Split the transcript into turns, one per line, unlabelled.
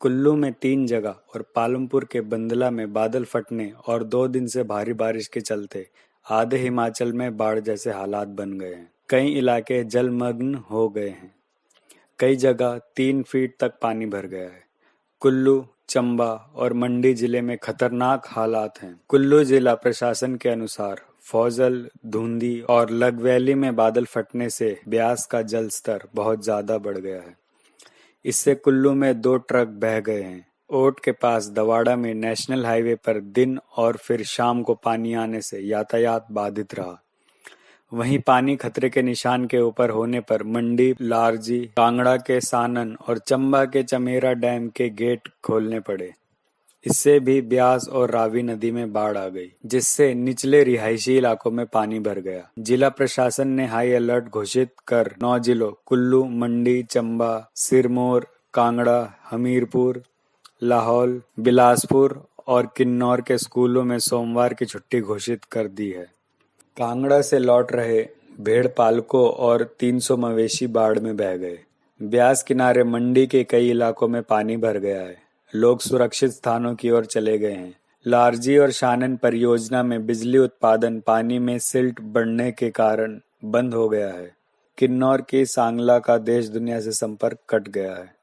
कुल्लू में 3 जगह और पालमपुर के बंदला में बादल फटने और 2 दिन से भारी बारिश के चलते आधे हिमाचल में बाढ़ जैसे हालात बन गए हैं। कई इलाके जलमग्न हो गए हैं। कई जगह 3 फीट तक पानी भर गया है। कुल्लू, चंबा और मंडी जिले में खतरनाक हालात हैं। कुल्लू जिला प्रशासन के अनुसार फौजल, धुंधी और लगवैली में बादल फटने से ब्यास का जल स्तर बहुत ज्यादा बढ़ गया है। इससे कुल्लू में 2 ट्रक बह गए हैं। ओट के पास दवाड़ा में नेशनल हाईवे पर दिन और फिर शाम को पानी आने से यातायात बाधित रहा। वहीं पानी खतरे के निशान के ऊपर होने पर मंडी, लारजी, कांगड़ा के सानन और चंबा के चमेरा डैम के गेट खोलने पड़े। इससे भी ब्यास और रावी नदी में बाढ़ आ गई, जिससे निचले रिहायशी इलाकों में पानी भर गया। जिला प्रशासन ने हाई अलर्ट घोषित कर 9 जिलों कुल्लू, मंडी, चंबा, सिरमौर, कांगड़ा, हमीरपुर, लाहौल, बिलासपुर और किन्नौर के स्कूलों में सोमवार की छुट्टी घोषित कर दी है। कांगड़ा से लौट रहे भेड़ पालकों और 300 मवेशी बाढ़ में बह गए। ब्यास किनारे मंडी के कई इलाकों में पानी भर गया है। लोग सुरक्षित स्थानों की ओर चले गए हैं। लारजी और शानन परियोजना में बिजली उत्पादन पानी में सिल्ट बढ़ने के कारण बंद हो गया है। किन्नौर की सांगला का देश दुनिया से संपर्क कट गया है।